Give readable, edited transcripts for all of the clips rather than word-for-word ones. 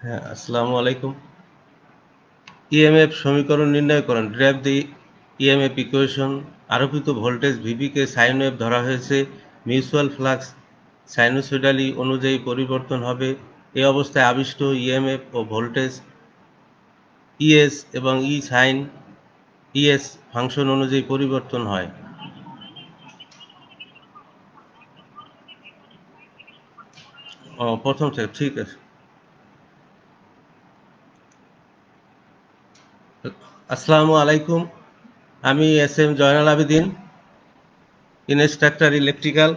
হ্যাঁ, আসসালামু আলাইকুম। ইএমএফ সমীকরণ নির্ণয় করুন। ডেরাইভ দি ইএমএফ ইকুয়েশন। আরোপিত ভোল্টেজ ভিপি কে সাইন ওয়েভ ধরা হয়েছে। মিউচুয়াল ফ্লাক্স সাইনুসয়েডালি অনুযায়ী পরিবর্তন হবে। এই অবস্থায় আবিষ্ট ইএমএফ ও ভোল্টেজ ইএস এবং ই সাইন ইএস ফাংশন অনুযায়ী পরিবর্তন হয়। প্রথম থেকে ঠিক আছে। আসসালামু আলাইকুম। আমি S M Joynal Abedin, instructor electrical,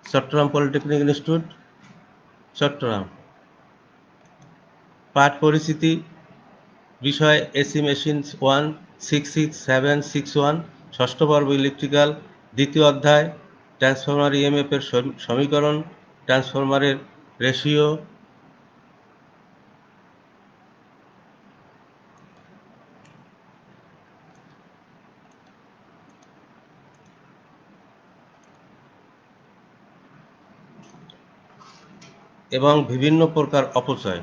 Chittagong polytechnic institute, Chittagong. পাঠ পরিচিতি, বিষয় এসি মেশিন 166761, ষষ্ঠ পর্ব ইলেকট্রিক্যাল, দ্বিতীয় অধ্যায় ট্রান্সফরমার ইএমএফ এর সমীকরণ, ট্রান্সফরমারের রেশিও। এবং বিভিন্ন প্রকার অপচয়।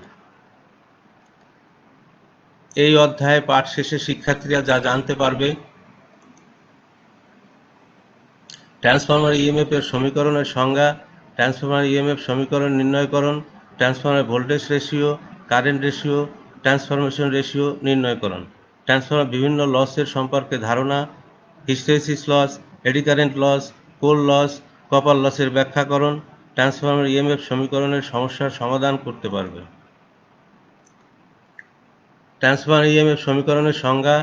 এই অধ্যায়ে পাঠ শেষে শিক্ষার্থীরা যা জানতে পারবে: ট্রান্সফরমার ইএমএফ এর সমীকরণের সংজ্ঞা, ট্রান্সফরমার ইএমএফ সমীকরণ নির্ণয়করণ, transformer voltage ratio, current ratio, transformation ratio নির্ণয়করণ, ট্রান্সফরমার বিভিন্ন লসের সম্পর্কে ধারণা, hysteresis loss, eddy current loss, core loss, copper লসের ব্যাখ্যাকরণ। ট্রান্সফরমার ইএমএফ সমীকরণের সমস্যার সমাধান করতে পারবে। ট্রান্সফরমার ইএমএফ সমীকরণের সংজ্ঞা।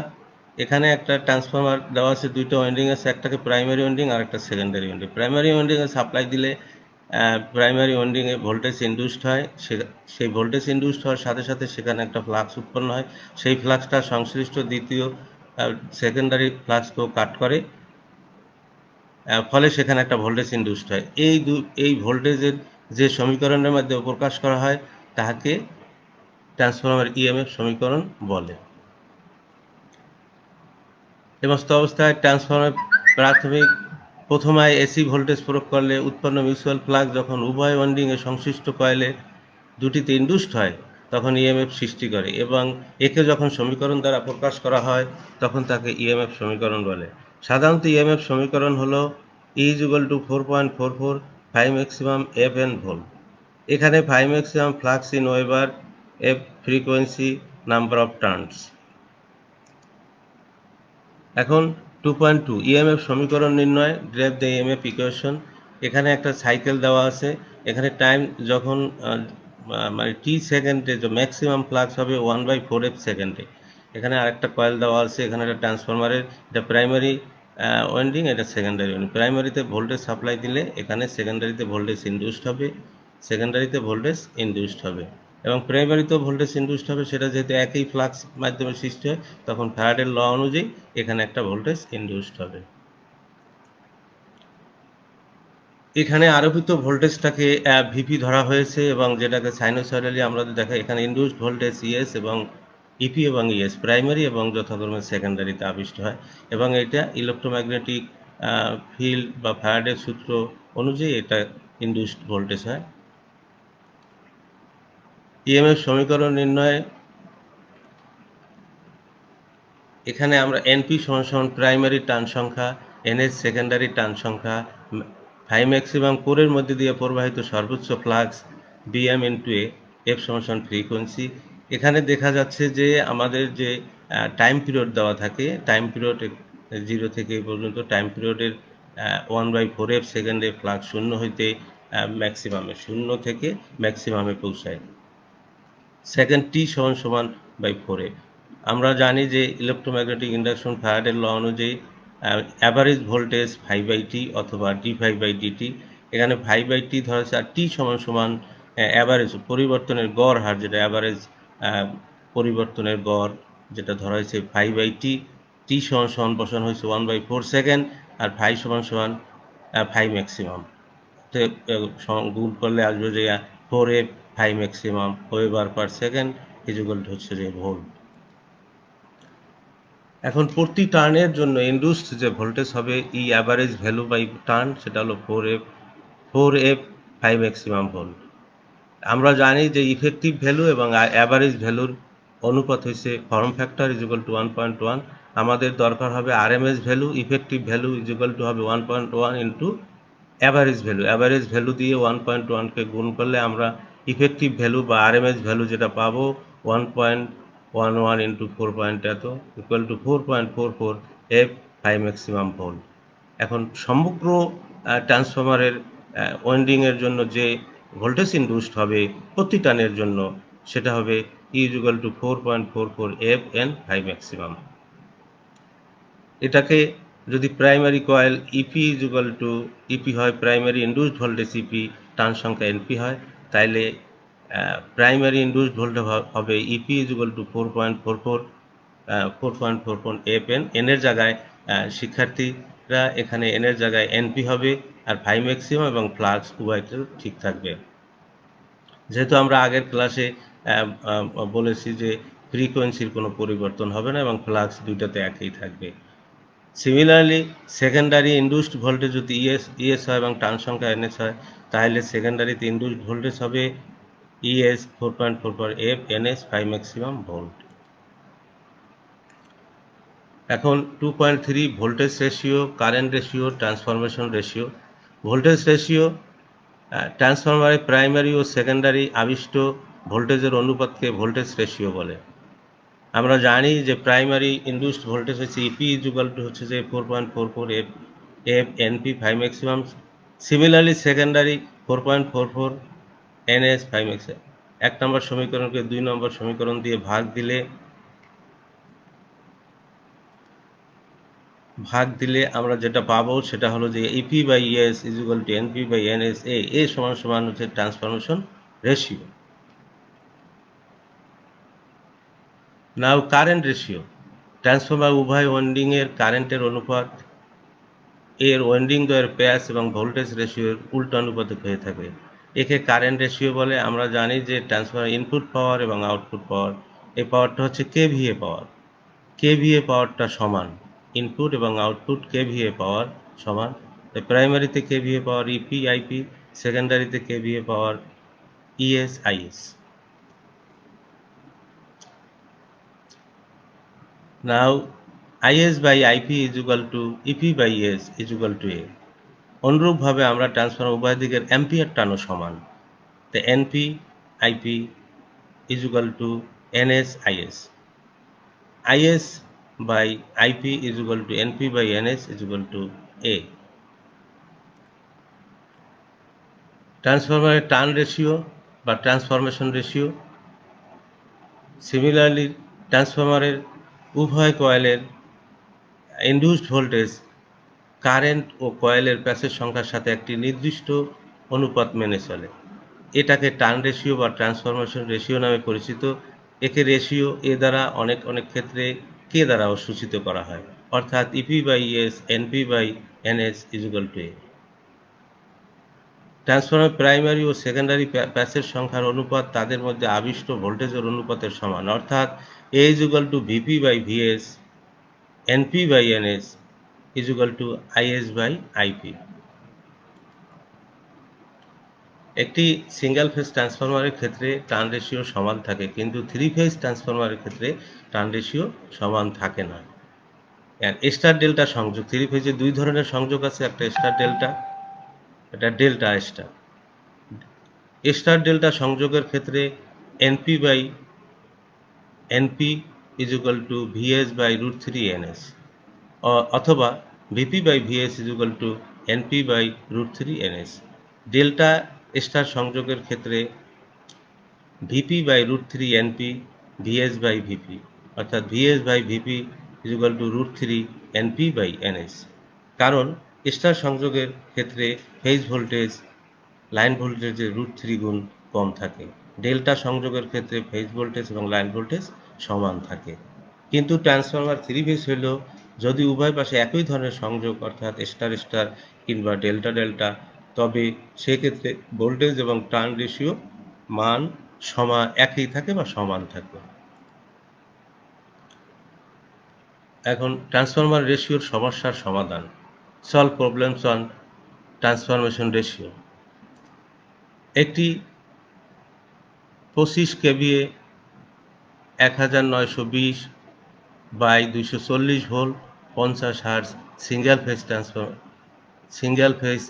এখানে একটা ট্রান্সফরমার দেওয়া আছে, দুইটা ওয়াইন্ডিং আছে, একটাকে প্রাইমারি ওয়াইন্ডিং আর একটা সেকেন্ডারি ওয়াইন্ডিং। প্রাইমারি ওয়াইন্ডিংয়ে সাপ্লাই দিলে প্রাইমারি ওয়াইন্ডিংয়ে ভোল্টেজ ইনডিউসড হয়। সেই ভোল্টেজ ইনডিউসড হওয়ার সাথে সাথে সেখানে একটা ফ্লাক্স উৎপন্ন হয়। সেই ফ্লাক্সটা সংশ্লিষ্ট দ্বিতীয় সেকেন্ডারি ফ্লাক্সকেও কাট করে, ফলে সেখানে একটা ভোল্টেজ ইনডিউসড হয়। এই ভোল্টেজের যে সমীকরণের মাধ্যমে প্রকাশ করা হয় তাহাকে ট্রান্সফরমার ইএমএফ সমীকরণ বলে। এমস্ত অবস্থায় ট্রান্সফরমার প্রাথমিক প্রথমায় এসি ভোল্টেজ প্রয়োগ করলে উৎপন্ন মিউচুয়াল ফ্লাক্স যখন উভয় ওয়াইন্ডিংয়ে সংশ্লিষ্ট কয়েলে দুটিতে ইনডিউসড হয় তখন ইএমএফ সৃষ্টি করে, এবং একে যখন সমীকরণ দ্বারা প্রকাশ করা হয় তখন তাকে ইএমএফ সমীকরণ বলে। সাধারণত ইএমএফ সমীকরণ হলো E = 4.44 phi maximum F N volt. এখানে phi maximum flux in weber, F frequency, number of turns. এখন 2.2 ইএমএফ সমীকরণ নির্ণয়, ডেরাইভ দ্য ইএমএফ ইকুয়েশন। এখানে একটা সাইকেল দেওয়া আছে। এখানে টাইম যখন মানে টি সেকেন্ডে যে ম্যাক্সিমাম ফ্লাক্স হবে 1/4f সেকেন্ডে। এখানে আরেকটা কয়েল দেওয়া আছে। এখানে একটা ট্রান্সফরমারের, এটা প্রাইমারি ওয়াইন্ডিং, এটা সেকেন্ডারি ওয়াইন্ডিং। প্রাইমারিতে ভোল্টেজ সাপ্লাই দিলে এখানে সেকেন্ডারিতে ভোল্টেজ ইনডিউসড হবে, সেকেন্ডারিতে ভোল্টেজ ইনডিউসড হবে, এবং প্রাইমারিতেও ভোল্টেজ ইনডিউসড হবে। সেটা যেহেতু একই ফ্লাক্স মাধ্যমে সৃষ্টি হয় তখন ফ্যারাডের ল অনুযায়ী এখানে একটা ভোল্টেজ ইনডিউসড হবে। এখানে আরোপিত ভোল্টেজটাকে ভিপি ধরা হয়েছে, এবং যেটাকে সাইনোসয়েডালি আমরা দেখাই, এখানে ইনডিউসড ভোল্টেজ ইএস এবং ইপি এবং ইএস প্রাইমারি এবং যথাক্রমে সেকেন্ডারিতে আবিষ্ট হয়, এবং এটা ইলেকট্রোম্যাগনেটিক ফিল্ড বা ফ্যারাডের সূত্র অনুযায়ী এটা ইনডিউসড ভোল্টেজ হয়। ইএমএফ সমীকরণ নির্ণয়ে এখানে আমরা এনপি সমান প্রাইমারি টার্ন সংখ্যা, এনএস সেকেন্ডারি টার্ন সংখ্যা, ফাই ম্যাক্সিমাম কোরের মধ্যে দিয়ে প্রবাহিত সর্বোচ্চ ফ্লাক্স, বিএম ইন্টু এ, এফ সমান ফ্রিকোয়েন্সি। এখানে দেখা যাচ্ছে যে আমাদের যে টাইম পিরিয়ড দেওয়া থাকে, টাইম পিরিয়ড 0 থেকে এই পর্যন্ত, টাইম পিরিয়ডের 1/4f সেকেন্ডে ফ্লাক্স শূন্য হইতে ম্যাক্সিমামে, শূন্য থেকে ম্যাক্সিমামে পৌঁছায়। সেকেন্ড টি সমান বাই 4f। আমরা জানি যে ইলেকট্রোম্যাগনেটিক ইন্ডাকশন ফ্যারাডের ল অনুযায়ী অ্যাভারেজ ভোল্টেজ 5/t অথবা d5/dt। এখানে 5/t ধরা হয়েছে, আর টি সমান অ্যাভারেজ পরিবর্তনের গড় হার, যেটা অ্যাভারেজ পরিবর্তনের গড় যেটা ধরা হয়েছে 5/t। টি সমান বসানো হয়েছে 1/4 সেকেন্ড, আর ফাই সমান ফাই ম্যাক্সিমাম গুণ করলে আসবে যে 4f phi maximum weber per second equal হচ্ছে যে ভোল্ট। এখন প্রতি টার্নের জন্য ইনডিউসড যে ভোল্টেজ হবে ই অ্যাভারেজ ভ্যালু বাই টার্ন, সেটা হলো 4f ফাই ম্যাক্সিমাম ভোল্ট। আমরা জানি যে ইফেক্টিভ ভ্যালু এবং অ্যাভারেজ ভ্যালুর অনুপাত হচ্ছে form factor is equal to 1.1। আমাদের দরকার হবে RMS value, effective value is equal to হবে 1.1 into average value. Average value দিয়ে 1.1কে গুণ করলে আমরা ইফেক্টিভ ভ্যালু বা আরএমএস ভ্যালু যেটা পাবো 1.11 ইন্টু 4 এত equal to 4.44 F phi maximum volt. এখন সমগ্র ট্রান্সফরমারের ওয়াইন্ডিংয়ের জন্য যে ভোল্টেজ ইনডিউসড হবে প্রতি টার্নের জন্য সেটা হবে E is equal to 4.44 F N phi maximum. এটাকে যদি primary coil EP is equal to EP হয়, primary induced voltage EP, turn সংখ্যা এনপি হয়, তাইলে প্রাইমারি ইনডিউসড ভোল্টেজ হবে EP is equal to 4.44 F N. এনের জায়গায় শিক্ষার্থীরা এখানে এনের জায়গায় এনপি হবে, আর ভাই ম্যাক্সিমাম এবং ফ্লাক্স উভয়টা ঠিক থাকবে। যেহেতু আমরা আগের ক্লাসে বলেছি যে ফ্রিকোয়েন্সির কোনো পরিবর্তন হবে না এবং ফ্লাক্স দুইটাতে একই থাকবে। সিমিলারলি সেকেন্ডারি ইনডিউসড ভোল্টেজ যদি ইএস হয় এবং টার্ন সংখ্যা এনএস হয়, তাহলে সেকেন্ডারিতে ইনডিউসড ভোল্টেজ হবে ES 4.44 F NS 5 maximum volt. এখন 2.3 voltage ratio, current ratio, transformation ratio. Voltage ratio ট্রান্সফরমারে প্রাইমারি ও সেকেন্ডারি আবিষ্ট ভোল্টেজের অনুপাতকে ভোল্টেজ রেশিও বলে। আমরা জানি যে প্রাইমারি ইনডিউসড ভোল্টেজ হচ্ছে ইপি ইজ ইকুয়াল টু হচ্ছে যে 4.44 F F NP 5 maximum. Similarly secondary 4.44 NS 5 maximum. 1 নম্বর সমীকরণকে 2 নম্বর সমীকরণ দিয়ে ভাগ দিলে আমরা যেটা পাবো সেটা হলো যে EP by ES is equal to NP by NS. A সমান সমান হচ্ছে transformation ratio. Now current ratio, transformer উভয় ওয়াইন্ডিংয়ের কারেন্টের অনুপাত এর ওয়াইন্ডিং দ্বয়ের প্যাচ এবং ভোল্টেজ রেশিওর উল্টো অনুপাতে হয়ে থাকে। একে কারেন্ট রেশিও বলে। আমরা জানি যে ট্রান্সফরমার ইনপুট পাওয়ার এবং আউটপুট পাওয়ার, এই পাওয়ারটা হচ্ছে কেভিএ পাওয়ার। কেভিএ পাওয়ারটা সমান, ইনপুট এবং আউটপুট কেভিএ পাওয়ার সমান। প্রাইমারিতে কেভিএ পাওয়ার ইপি আইপি, সেকেন্ডারিতে KVA power ES IS. Now IS by IP is equal to EP by S is equal to A. অনুরূপভাবে আমরা ট্রান্সফরমার উভয় দিকের অ্যাম্পিয়ার টানও সমান। তো NP IP is equal to NS IS. IS by IP is equal to NP by NS is equal to A. ট্রান্সফরমারের turn ratio বা transformation ratio. Similarly ট্রান্সফরমারের উভয় কয়েলের ইনডিউসড ভোল্টেজ কারেন্ট ও কয়েলের প্যাচের সংখ্যার সাথে একটি নির্দিষ্ট অনুপাত মেনে চলে। এটাকে টার্ন রেশিও বা ট্রান্সফরমেশন রেশিও নামে পরিচিত। একে রেশিও এ দ্বারা অনেক ক্ষেত্রে কে দ্বারাও সূচিত করা হয়, অর্থাৎ EP by S NP by NS is equal to A. Transformer primary ও সেকেন্ডারি প্যাচের সংখ্যার অনুপাত তাদের মধ্যে আবিষ্ট ভোল্টেজের অনুপাতের সমান, অর্থাৎ A is equal to VP by VS NP by NS is equal to IS by IP. একটি সিঙ্গেল ফেজ ট্রান্সফরমারের ক্ষেত্রে টার্ন রেশিও সমান থাকে, কিন্তু 3 ফেজ ট্রান্সফরমারের ক্ষেত্রে টার্ন রেশিও সমান থাকে না। স্টার ডেল্টা সংযোগ, 3 ফেজে 2 ধরনের সংযোগ আছে, একটা স্টার ডেল্টা, এটা ডেল্টা স্টার। স্টার ডেল্টা সংযোগের ক্ষেত্রে NP by NP is equal to VS by √3 NS, অথবা VP by VS is equal to NP by √3 NS. Delta star সংযোগের ক্ষেত্রে VP by √3 NP VS by VP, অর্থাৎ VS by VP is equal to √3 NP by NS. কারণ star সংযোগের ক্ষেত্রে phase voltage line ভোল্টেজের √3 গুণ কম থাকে। ডেল্টা সংযোগের ক্ষেত্রে ফেজ ভোল্টেজ এবং লাইন ভোল্টেজ সমান থাকে। কিন্তু ট্রান্সফরমার 3 ফেজ হলেও যদি উভয় পাশে একই ধরনের সংযোগ, অর্থাৎ স্টার স্টার কিংবা ডেল্টা ডেল্টা, তবে সেক্ষেত্রে ভোল্টেজ এবং টার্ন রেশিও মান একই থাকে বা সমান থাকে। এখন ট্রান্সফরমার রেশিওর সমস্যার সমাধান, solve problems on transformation ratio. একটি 25 KVA 1920 by 240 volt 50 hertz single phase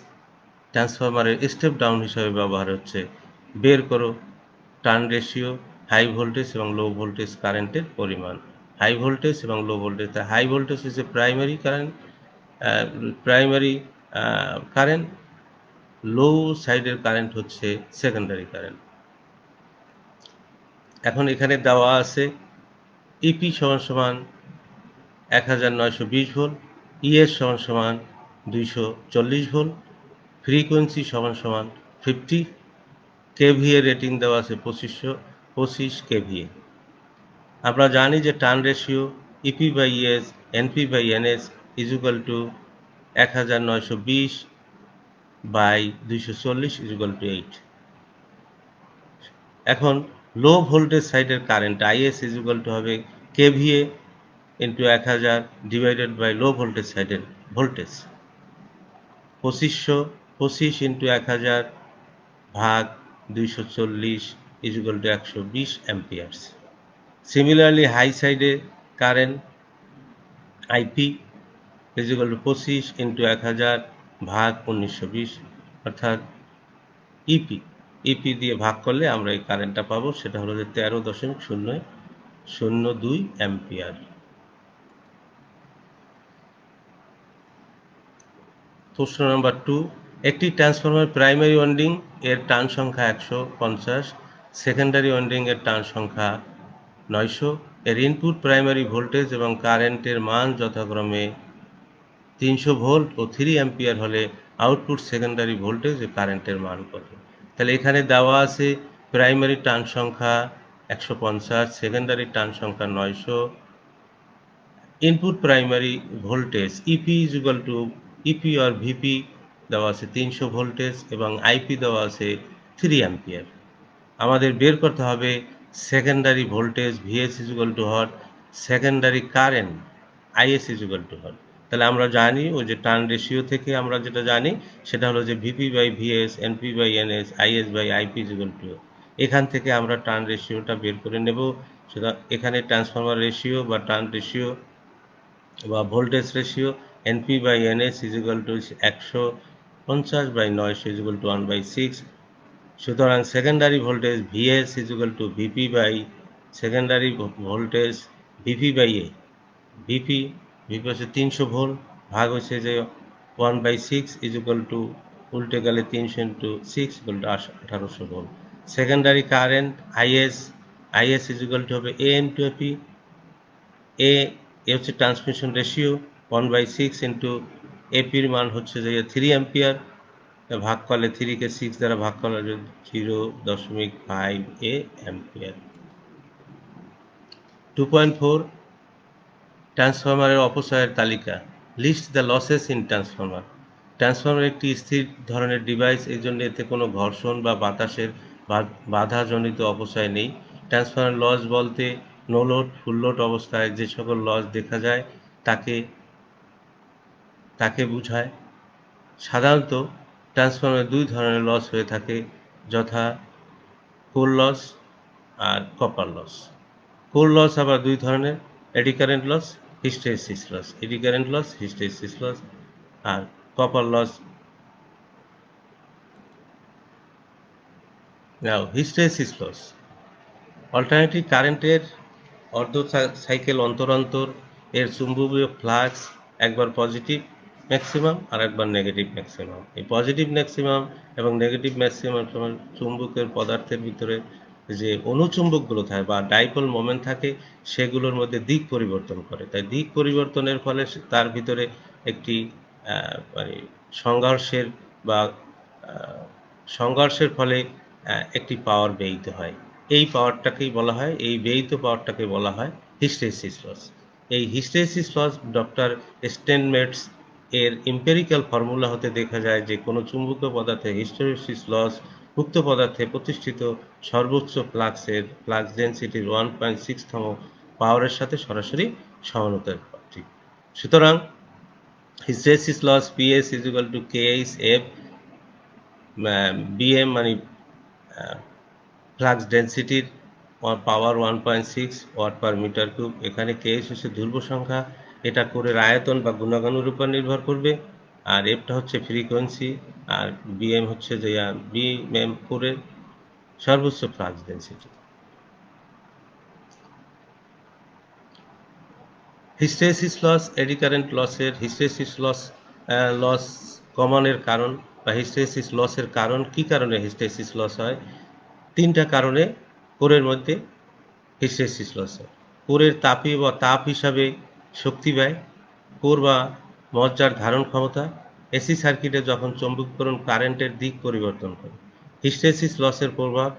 ট্রান্সফরমারের স্টেপ ডাউন হিসাবে ব্যবহার হচ্ছে। বের করো টার্ন রেশিও, হাই ভোল্টেজ এবং লো ভোল্টেজ কারেন্টের পরিমাণ। হাই ভোল্টেজ এবং লো ভোল্টেজ, হাই ভোল্টেজ হচ্ছে প্রাইমারি কারেন্ট, লো সাইডের কারেন্ট হচ্ছে সেকেন্ডারি কারেন্ট। এখন এখানে দেওয়া আছে ইপি সমান 1920 ভোল্ট, ইএস সমান 240 ভোল্ট, ফ্রিকোয়েন্সি সমান 50, কেভিএ রেটিং দেওয়া আছে 25 কেভিএ। আমরা জানি যে turn ratio EP by ES NP by NS is equal to 1920 by 240 is equal to 8। এখন লো ভোল্টেজ সাইডের current IS is equal to হবে KVA into 1000 divided by low voltage সাইডের voltage 25 into 1000 ভাগ 240 is equal to 120 amperes. Similarly high সাইডে current IP is equal to 25 into 1000 ভাগ 1920, অর্থাৎ E P দিয়ে ভাগ করলে আমরা এই কারেন্টটা পাবো, সেটা হলো যে 13.002 অ্যাম্পিয়ার। প্রশ্ন নাম্বার 2, একটি ট্রান্সফরমার প্রাইমারি ওয়াইন্ডিং এর টার্ন সংখ্যা 150, সেকেন্ডারি ওয়াইন্ডিং এর টার্ন সংখ্যা 900, এর ইনপুট প্রাইমারি ভোল্টেজ এবং কারেন্টের মান যথাক্রমে 300 ভোল্ট ও 3 অ্যাম্পিয়ার হলে আউটপুট সেকেন্ডারি ভোল্টেজ ও কারেন্টের মান কত? তাহলে এখানে দেওয়া আছে প্রাইমারি টার্ন সংখ্যা 150, সেকেন্ডারি টার্ন সংখ্যা 900, input primary voltage EP is equal to EP আর ভিপি দেওয়া আছে 300 ভোল্টেজ এবং আইপি দেওয়া আছে 3 অ্যাম্পিয়ার। আমাদের বের করতে হবে secondary voltage VS is equal to হট, secondary current IS is equal to হট। তাহলে আমরা জানি ওই যে টার্ন রেশিও থেকে আমরা যেটা জানি সেটা হলো যে VP by VS NP by NS IS by IP is equal to. এখান থেকে আমরা টার্ন রেশিওটা বের করে নেব। সেটা এখানে ট্রান্সফরমার রেশিও বা টার্ন রেশিও বা voltage ratio NP by NS is equal to 150 by 900 is equal to 1/6। সুতরাং secondary voltage VS is equal to VP by secondary voltage VP by A, VP হচ্ছে 300 ভোল্ট ভাগ হচ্ছে যে 1/6 is equal two উল্টে গেলে 300 into 6 equal to 1800 volt. Secondary current IS is equal to হবে এ into AP, এ হচ্ছে transmission ratio 1/6 into এপির মান হচ্ছে যে 3 অ্যাম্পিয়ার, ভাগ করলে 3কে 6 দ্বারা ভাগ করলে 0.5 অ্যাম্পিয়ার। 2.4 ট্রান্সফরমারের অপচয়ের তালিকা। List the losses in transformer. Transformer একটি স্থির ধরনের ডিভাইস, এই জন্য এতে কোনো ঘর্ষণ বা বাতাসের বাধাজনিত অপচয় নেই। ট্রান্সফরমার লস বলতে নো লোড, ফুল লোড অবস্থায় যে সকল লস দেখা যায় তাকে বোঝায়। সাধারণত ট্রান্সফরমারে 2 ধরনের লস হয়ে থাকে, যথা কোর লস আর কপার লস। কোর লস আবার 2 ধরনের, eddy current loss, hysteresis loss. Eddy current loss, hysteresis loss আর copper loss. Now hysteresis loss, alternating কারেন্টের অর্ধ সাইকেল অন্তর অন্তর এর চুম্বকীয় ফ্লাক্স একবার পজিটিভ ম্যাক্সিমাম আর একবার নেগেটিভ ম্যাক্সিমাম। এই পজিটিভ ম্যাক্সিমাম এবং নেগেটিভ ম্যাক্সিমাম সমান চুম্বকের পদার্থের ভিতরে যে অনুচুম্বকগুলো থাকে বা ডাইপোল মোমেন্ট থাকে সেগুলোর মধ্যে দিক পরিবর্তন করে। তাই দিক পরিবর্তনের ফলে তার ভিতরে একটি মানে সংঘর্ষের ফলে একটি পাওয়ার ব্যয়িত হয়। এই ব্যয়িত পাওয়ারটাকেই বলা হয় হিস্টেরেসিস লস। এই হিস্টেরেসিস লস ডক্টর স্টেনমেটস এর এম্পিরিক্যাল ফর্মুলা হতে দেখা যায় যে কোনো চুম্বকীয় পদার্থে হিস্টেরেসিস লস উক্ত পদার্থে প্রতিষ্ঠিত সর্বোচ্চ ফ্লাক্স ডেনসিটির 1.6তম পাওয়ারের সাথে সরাসরি সমানুপাতিক। সুতরাং hysteresis loss PS is equal to KH F BM মানে ফ্লাক্স ডেন্সিটির power 1.6 watt per metre cube. এখানে কেএস হচ্ছে ধ্রুব সংখ্যা, এটা কোরের আয়তন বা গুণাগুণের উপর নির্ভর করবে, আর এফটা হচ্ছে ফ্রিকোয়েন্সি, আর বিএম হচ্ছে যে বিএম কোরের সর্বোচ্চ flux density. Hysteresis loss, eddy current লসের হিস্টেরিসিস লস কমানোর কারণ বা হিস্টেরিসিস লসের কারণ, কি কারণে হিস্টেরিসিস লস হয়? তিনটা কারণে কোরের মধ্যে হিস্টেরিসিস লস হয়। কোরের তাপ হিসাবে শক্তি ব্যয়, কোর বা মজ্জার ধারণ ক্ষমতা, এসি সার্কিটে যখন চৌম্বকীকরণ কারেন্টের দিক পরিবর্তন করে। হিস্টেরিসিস লসের প্রভাব,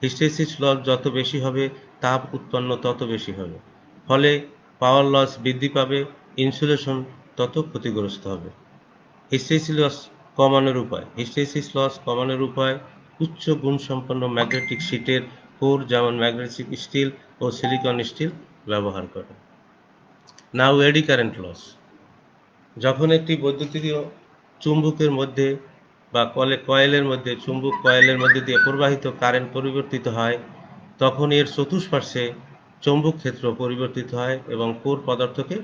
হিস্টেরিসিস লস যত বেশি হবে তাপ উৎপন্ন তত বেশি হবে, ফলে পাওয়ার লস বৃদ্ধি পাবে, ইনসুলেশন তত ক্ষতিগ্রস্ত হবে। হিস্টেরিসিস লস কমানোর উপায়, হিস্টেরিসিস লস কমানোর উপায় উচ্চ গুণসম্পন্ন ম্যাগনেটিক শীটের কোর যেমন ম্যাগনেটিক স্টিল ও সিলিকন স্টিল ব্যবহার করে। নাও এডি কারেন্ট লস, যখন একটি বৈদ্যুতিক চুম্বকের মধ্যে বা কয়েলের মধ্যে চুম্বক কয়েলের মধ্যে দিয়ে প্রবাহিত কারেন্ট পরিবর্তিত হয়, তখন এর চতুষ্পার্শ্বে চৌম্বক ক্ষেত্র পরিবর্তিত হয় এবং কোর পদার্থকে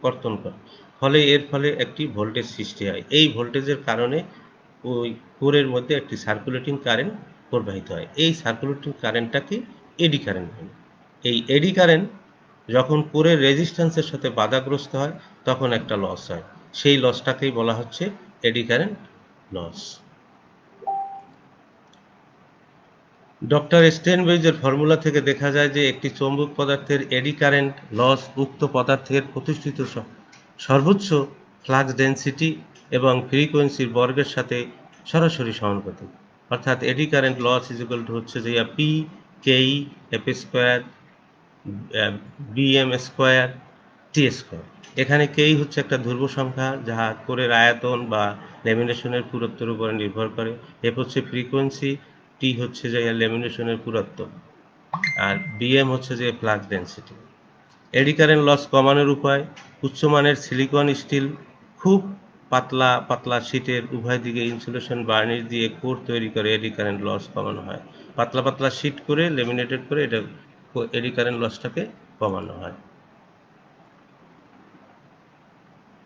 কর্তন করে, এর ফলে একটি ভোল্টেজ সৃষ্টি হয়। এই ভোল্টেজের কারণে ওই কোরের মধ্যে একটি সার্কুলেটিং কারেন্ট প্রবাহিত হয়। এই সার্কুলেটিং কারেন্টটাকে এডি কারেন্ট বলে। এই এডি কারেন্ট যখন কোরের রেজিস্ট্যান্সের সাথে বাধাগ্রস্ত হয় তখন একটা লস হয়, সেই লসটাকেই বলা হচ্ছে এডি কারেন্ট লস। ডক্টর স্টেইনবেইজের ফর্মুলা থেকে দেখা যায় যে একটি চৌম্বক পদার্থের এডি কারেন্ট লস উক্ত পদার্থের প্রতিষ্ঠিত সর্বোচ্চ ফ্লাক্স ডেন্সিটি এবং ফ্রিকোয়েন্সির বর্গের সাথে সরাসরি সমানুপাতিক। অর্থাৎ eddy current loss is equal to হচ্ছে যে P KE F square BM square T square. এখানে কেই হচ্ছে একটা ধ্রুব সংখ্যা যাহা কোরের আয়তন বা ল্যামিনেশনের পুরুত্বের উপরে নির্ভর করে, এফ হচ্ছে ফ্রিকোয়েন্সি, টি হচ্ছে যে ল্যামিনেশনের পুরুত্ব, আর বিএম হচ্ছে যে flux density. Eddy current loss কমানোর উপায়, উচ্চমানের সিলিকন স্টিল খুব পাতলা পাতলা শীটের উভয় দিকে ইনসুলেশন বার্নিশ দিয়ে কোর তৈরি করে এডি কারেন্ট লস কমানো হয়। পাতলা পাতলা শীট করে লেমিনেটেড করে এটা এডি কারেন্ট লসটাকে কমানো হয়।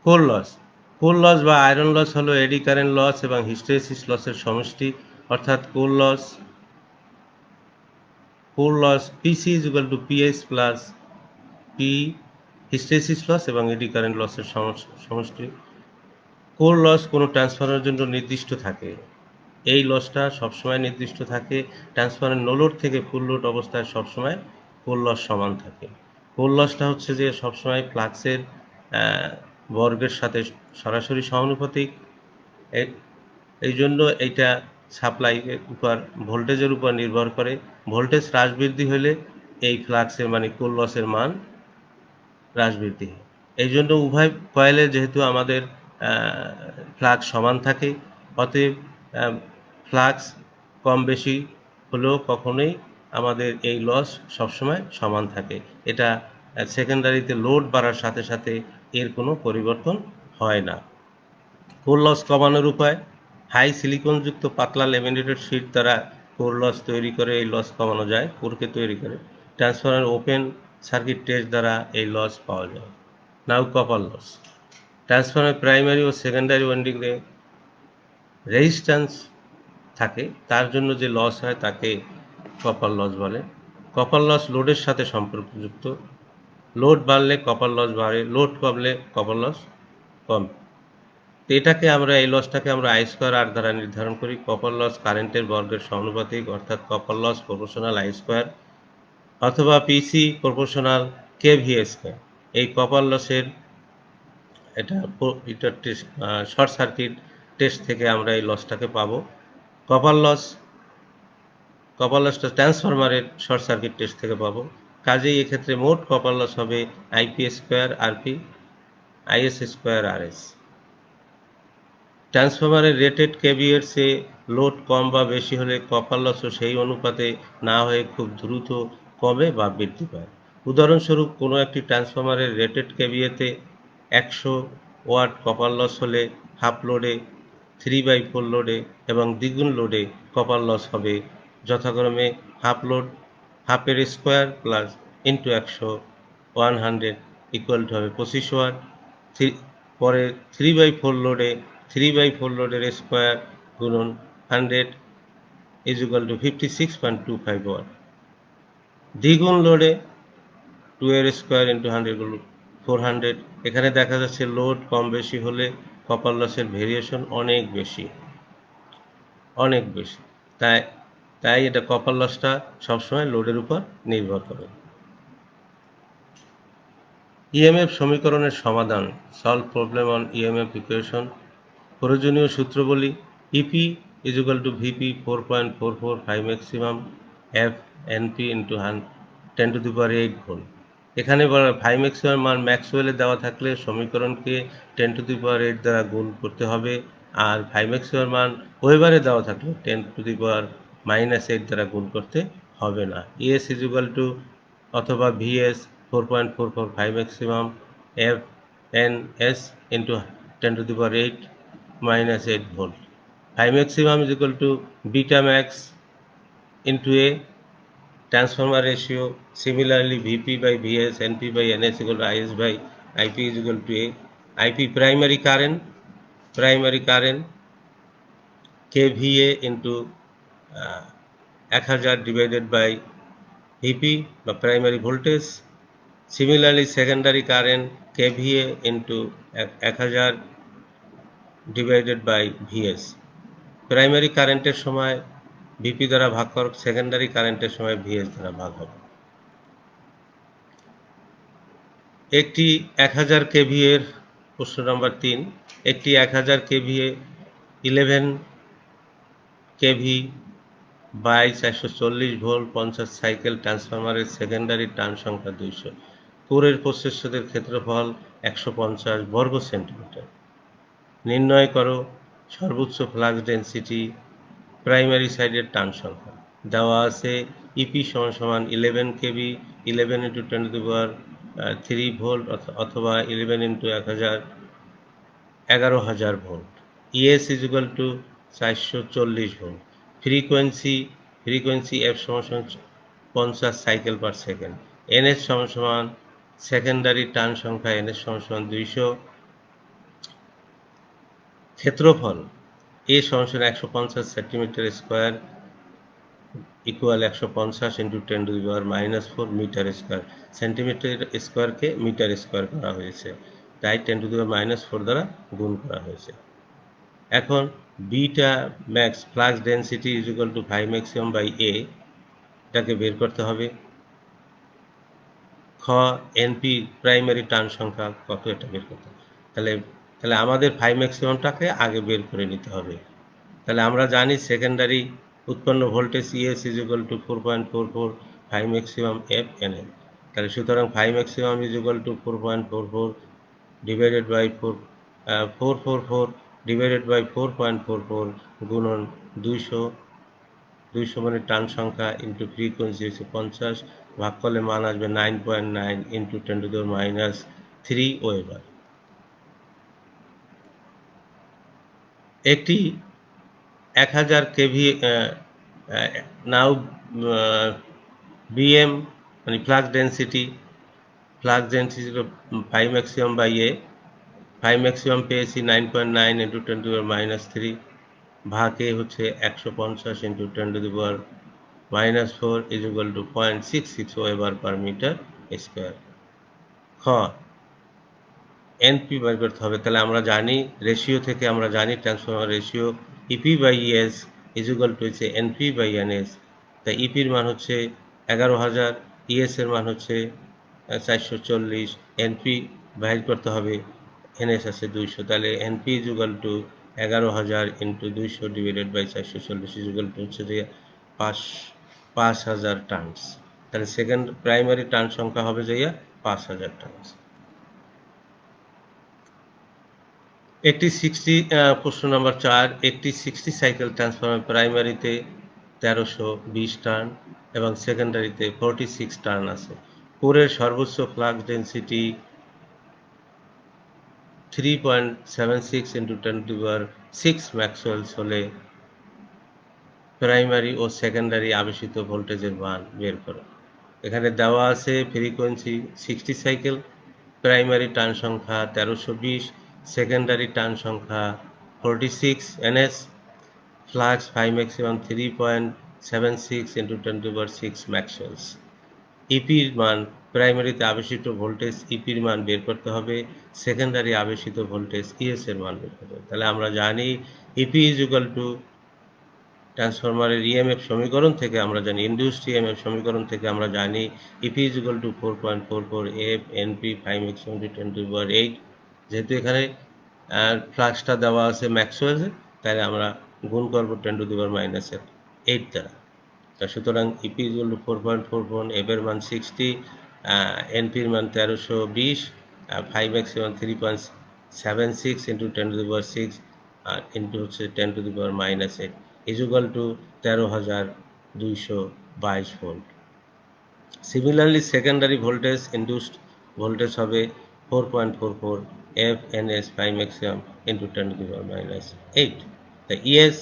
কোর লস বা আয়রন লস হলো এডি কারেন্ট লস এবং হিস্টেরিসিস লসের সমষ্টি, অর্থাৎ core loss PC is equal to PS plus P hysteresis loss এবং এডি কারেন্ট লসের সমষ্টি। কোর লস কোনো ট্রান্সফারের জন্য নির্দিষ্ট থাকে, এই লসটা সবসময় নির্দিষ্ট থাকে। ট্রান্সফারের নো লোড থেকে ফুল লোড অবস্থায় সবসময় কোর লস সমান থাকে। কোর লসটা হচ্ছে যে সবসময় ফ্লাক্সের বর্গের সাথে সরাসরি সমানুপাতিক। এই জন্য এইটা সাপ্লাইয়ের উপর ভোল্টেজের উপর নির্ভর করে। ভোল্টেজ হ্রাস বৃদ্ধি হলে এই ফ্লাক্সের মানে কোর লসের মান হ্রাস বৃদ্ধি হয়। এই জন্য উভয় কয়েলে যেহেতু আমাদের ফ্লাক্স সমান থাকে, অতএব ফ্লাক্স কম বেশি হলেও কখনোই আমাদের এই লস সবসময় সমান থাকে। এটা সেকেন্ডারিতে লোড বাড়ার সাথে সাথে এর কোনো পরিবর্তন হয় না। কোর লস কমানোর উপায়, হাই সিলিকনযুক্ত পাতলা ল্যামিনেটেড শীট দ্বারা কোর লস তৈরি করে এই লস কমানো যায়, কোরকে তৈরি করে। ট্রান্সফরমার ওপেন সার্কিট টেস্ট দ্বারা এই লস পাওয়া যায়। নাও কপার লস, ট্রান্সফরমার প্রাইমারি ও সেকেন্ডারি ওয়াইন্ডিংয়ে রেজিস্ট্যান্স থাকে, তার জন্য যে লস হয় তাকে কপার লস বলে। কপার লস লোডের সাথে সম্পর্কযুক্ত, লোড বাড়লে কপার লস বাড়ে, লোড কমলে কপার লস কমে। এটাকে আমরা এই লসটাকে আমরা আই স্কোয়ার আর দ্বারা নির্ধারণ করি। কপার লস কারেন্টের বর্গের সমানুপাতিক, অর্থাৎ copper loss proportional I square অথবা PC proportional K V square. এই কপার লসের এটা টেস্ট শর্ট সার্কিট টেস্ট থেকে আমরা এই লসটাকে পাবো। কপার লসটা ট্রান্সফরমারের শর্ট সার্কিট টেস্ট থেকে পাবো। কাজেই এক্ষেত্রে মোট কপার লস হবে IP square RP is square RS. ট্রান্সফরমারের রেটেড কেভিএর চেয়ে লোড কম বা বেশি হলে কপার লসও সেই অনুপাতে না হয়ে খুব দ্রুত কমে বা বৃদ্ধি পায়। উদাহরণস্বরূপ কোনো একটি ট্রান্সফরমারের রেটেড কেভিএতে 100 ওয়াট কপার লস হলে হাফ লোডে 3/4 লোডে এবং দ্বিগুণ লোডে কপার লস হবে যথাক্রমে হাফের square plus into 100 equal to হবে 25 ওয়াট। পরে 3/4 লোডে 3/4 লোডের স্কোয়ার গুণন 100 ইজ ইকুয়াল টু 56.25 ওয়াট। দ্বিগুণ লোডে 2 এর স্কোয়ার ইন্টু 100 গুণ 400। এখানে দেখা যাচ্ছে লোড কম বেশি হলে কপার লসের ভেরিয়েশন অনেক বেশি। তাই তাই এটা কপার লসটা সবসময় লোডের উপর নির্ভর করে। ইএমএফ সমীকরণের সমাধান, solve problem on EMF equation. প্রয়োজনীয় সূত্রগুলি: EP is equal to VP 4.44 phi maximum F NP into 10⁸ volt. এখানে হাই ম্যাক্সিমাম মান ম্যাক্সওয়েলে দেওয়া থাকলে সমীকরণকে 10⁸ দ্বারা গুণ করতে হবে, আর হাই ম্যাক্সিমাম মান ওয়েবারে দেওয়া থাকলে 10⁻⁻8 দ্বারা গুণ করতে হবে না। ইএস ইজ ইকুয়াল টু অথবা VS 4.44 phi maximum F N S into 10⁻⁸ volt. Phi maximum is equal to beta max into A transformer ratio. Similarly, Vp by Vs, Np by Ns equal to Is by Ip is equal to A. Ip primary current kVA into 1000 divided by Vp বা primary voltage. Similarly, secondary current kVA into 1000 divided by Vs. Primary কারেন্টের সময় VP দ্বারা ভাগ কর, secondary কারেন্টের সময় VS দ্বারা ভাগ হবে। একটি 1000 কেভিএর প্রশ্ন নম্বর 3, একটি 1000 KVA 11 KV by 440 volt 50 cycle ট্রান্সফরমারের সেকেন্ডারি টার্ন সংখ্যা 200। কোরের প্রস্থচ্ছেদের ক্ষেত্রফল 150 বর্গ সেন্টিমিটার। নির্ণয় করো সর্বোচ্চ ফ্লাক্স ডেন্সিটি, প্রাইমারি সাইডের টার্ন সংখ্যা। দেওয়া আছে ইপি সমান 11 কেভি 11 ইন্টু 10⁻³ ভোল্ট অথবা 11 into 1000 11,000 volt. ES is equal to 440 volt. Frequency F সমান 50 সাইকেল পার সেকেন্ড। এনএস সমান সেকেন্ডারি টার্ন সংখ্যা এনএস সমান 200। ক্ষেত্রফল এ সমান 150 centimetre square equal 150 into 10⁻⁻4 metre square. Centimetre স্কোয়ারকে মিটার স্কোয়ার করা হয়েছে, তাই 10⁻⁻4 দ্বারা গুণ করা হয়েছে। এখন beta max flux density is equal to phi maximum by A, এটাকে বের করতে হবে। খ এনপি প্রাইমারি টার্ন সংখ্যা কত, এটা বের করতে হবে। তাহলে আমাদের ভাই ম্যাক্সিমামটাকে আগে বের করে নিতে হবে। তাহলে আমরা জানি সেকেন্ডারি উৎপন্ন voltage ES is equal to 4.44 phi maximum F N A. তাহলে সুতরাং phi maximum is equal to 4.44 divided by 444 divided by 4.44 গুণন 200 মানে টার্ন সংখ্যা ইন্টু ফ্রিকোয়েন্সি হচ্ছে 50, ভাগ করলে মান আসবে 9.9 ইন্টু 10⁻³ ওয়েবার। একটি 1000 কেভি নাও বিএম মানে ফ্লাক্স ডেন্সিটি ভাই ম্যাক্সিমাম বাই এ। ভাই ম্যাক্সিমাম পেয়েছি 9.9 ইন্টু 10⁻³ ভাগ এ হচ্ছে 150 into 10⁻⁻4 is equal to 0.66 weber per metre square. খ এনপি বের করতে হবে। তাহলে আমরা জানি রেশিও থেকে আমরা জানি transformer ratio EP by ES is equal to হচ্ছে এনপি বাই এনএস। তাই ইপির মান হচ্ছে 11,000, ইএস এর মান হচ্ছে 440, এনপি বাইর করতে হবে, এনএস আছে 200। তাহলে NP is equal to 11,000 into 200 divided by 440 is equal to হচ্ছে যে 5,000 টার্নস। তাহলে সেকেন্ড প্রাইমারি টার্ন সংখ্যা হবে যে 5,000 টার্নস। একটি প্রশ্ন নম্বর 4, একটি 60 সাইকেল ট্রান্সফরমার প্রাইমারিতে 1320 টার্ন এবং সেকেন্ডারিতে 46 টার্ন আছে। কোরের সর্বোচ্চ ফ্লাক্স ডেন্সিটি 3.76 ইন্টু 10⁻6 ম্যাক্সওয়েলস হলে প্রাইমারি ও সেকেন্ডারি আবেশিত ভোল্টেজের মান বের করো। এখানে দেওয়া আছে ফ্রিকোয়েন্সি 60 সাইকেল, প্রাইমারি টার্ন সংখ্যা 1320, সেকেন্ডারি টার্ন সংখ্যা 46 NS, flux phi maximum 3.76 × 10⁶ maxwells. ইপির মান, প্রাইমারিতে আবেশিত ভোল্টেজ ইপির মান বের করতে হবে, সেকেন্ডারি আবেশিত ভোল্টেজ ইএস এর মান বের করতে হবে। তাহলে আমরা জানি ইপি ইজ ইকুয়াল টু ট্রান্সফরমারের ইএমএফ সমীকরণ থেকে আমরা জানি, ইনডিউসড ইএমএফ সমীকরণ থেকে আমরা জানি EP is equal to 4.44 F NP 5 maximum × 10⁸। যেহেতু এখানে ফ্লাক্সটা দেওয়া আছে ম্যাক্সওয়েলস, তাহলে আমরা গুণ করবো 10⁻⁸ দ্বারা। সুতরাং EP is equal to 4.44, F এর মান 60, এনপির মান 1320, 5 ম্যাক্সিমাম 3.76 × 10⁶, আর ইন্টু হচ্ছে 10⁻⁸ is equal two 13,222 volt. Similarly secondary voltage, induced voltage হবে 4.44 এফ এনএস 5 ম্যাক্সিমাম × 10⁻⁸। তা ইএস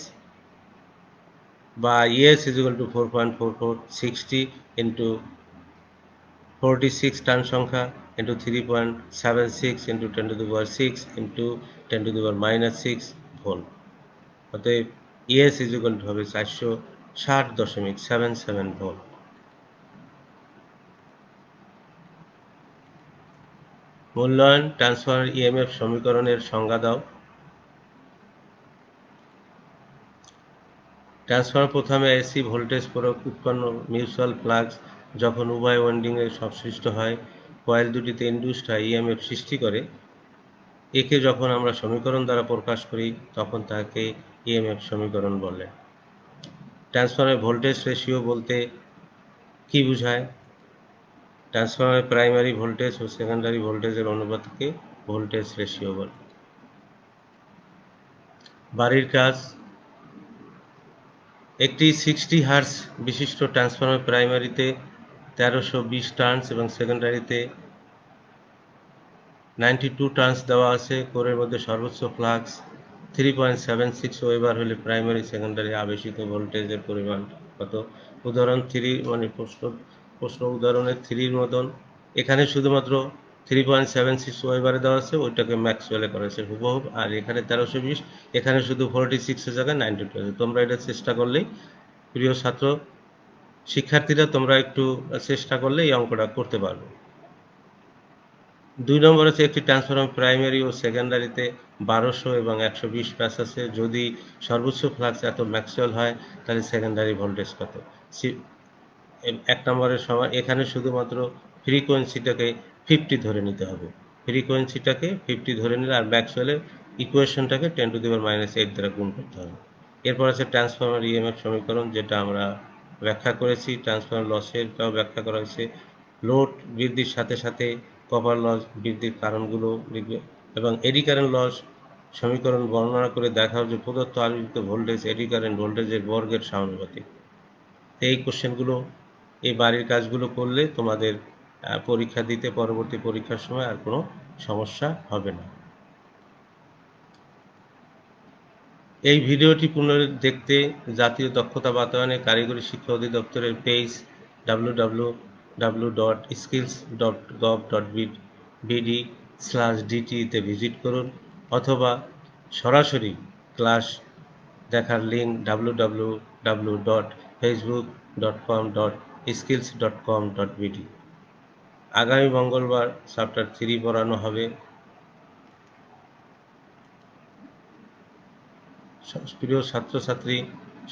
বা ES is equal to 4.44, 60 × 46 turn সংখ্যা ইন্টু 3.76 × 10⁶ ইন্টু 10⁻⁻6 ভোল্ট। অতএব ইএস ইজ ইকুয়াল টু হবে 460.77 ভোল্ট। মূল্যায়ন, ট্রান্সফরমার ইএমএফ সমীকরণের সংজ্ঞা দাও। ট্রান্সফরমার প্রথমে এসি ভোল্টেজ প্রয়োগ উৎপন্ন মিউচুয়াল ফ্লাক্স যখন উভয় ওয়াইন্ডিংয়ে সংশ্লিষ্ট হয়, কয়েল দুটিতে ইনডিউসড হয় ইএমএফ সৃষ্টি করে। একে যখন আমরা সমীকরণ দ্বারা প্রকাশ করি তখন তাকে ইএমএফ সমীকরণ বলে। ট্রান্সফরমারের ভোল্টেজ রেশিও বলতে কি বোঝায়? ট্রান্সফরমারের প্রাইমারি ভোল্টেজ ও সেকেন্ডারি ভোল্টেজের অনুপাতকে ভোল্টেজ রেশিও বলে। বাড়ির কাজ। একটি 60 হার্জ বিশিষ্ট ট্রান্সফরমার প্রাইমারিতে 1320 টার্নস এবং সেকেন্ডারিতে 92 টার্নস দেওয়া আছে। কোরের মধ্যে সর্বোচ্চ ফ্লাক্স 3.76 ওয়েবার হলে প্রাইমারি সেকেন্ডারি আবেশিত ভোল্টেজের পরিমাণ কত? উদাহরণ 3, মানে প্রশ্ন উদাহরণের 3 মতন। এখানে শুধুমাত্র 3.76 ওয়েবারে দেওয়া আছে, ওইটাকে ম্যাক্সওয়েলে করেছে হুবহু। আর এখানে 1320, এখানে শুধু 46 এর জায়গায় 92 আছে। তোমরা এটা চেষ্টা করলেই, প্রিয় ছাত্র শিক্ষার্থীরা, তোমরা একটু চেষ্টা করলে এই অঙ্কটা করতে পারবে। 2 নম্বর আছে একটি ট্রান্সফরমার প্রাইমারি ও সেকেন্ডারিতে 1200 এবং 120 প্যাচ আছে। যদি সর্বোচ্চ ফ্লাক্স এত ম্যাক্সওয়েল হয় তাহলে সেকেন্ডারি ভোল্টেজ কত? 1 নম্বরের সময় এখানে শুধুমাত্র ফ্রিকোয়েন্সিটাকে 50 ধরে নিতে হবে। ফ্রিকোয়েন্সিটাকে 50 ধরে নিলে আর ম্যাক্সওয়েলের ইকুয়েশনটাকে 10⁻⁸ দ্বারা গুণ করতে হবে। এরপর আছে ট্রান্সফরমার ইএমএফ সমীকরণ, যেটা আমরা ব্যাখ্যা করেছি। ট্রান্সফরমার লসেরটাও ব্যাখ্যা করা হয়েছে। লোড বৃদ্ধির সাথে সাথে কপার লস বৃদ্ধির কারণগুলো লিখবে এবং এডি কারেন্ট লস সমীকরণ বর্ণনা করে দেখাও যে প্রদত্ত আলোচিত ভোল্টেজ এডি কারেন্ট ভোল্টেজের বর্গের সমানুপাতিক। এই কোশ্চেনগুলো, এই বাড়ির কাজগুলো করলে তোমাদের পরীক্ষা দিতে, পরবর্তী পরীক্ষার সময় আর কোনো সমস্যা হবে না। এই ভিডিওটি পুনরায় দেখতে জাতীয় দক্ষতা বাতায়নে কারিগরি শিক্ষা অধিদপ্তরের পেজ www.skills.gov.bd/dt তে ভিজিট করুন, অথবা সরাসরি ক্লাস দেখার লিঙ্ক www.facebook.com/skills.com.bd। আগামী মঙ্গলবার চ্যাপ্টার 3 পড়ানো হবে। প্রিয় ছাত্রছাত্রী,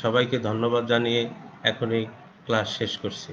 সবাইকে ধন্যবাদ জানিয়ে এখন এই ক্লাস শেষ করছি।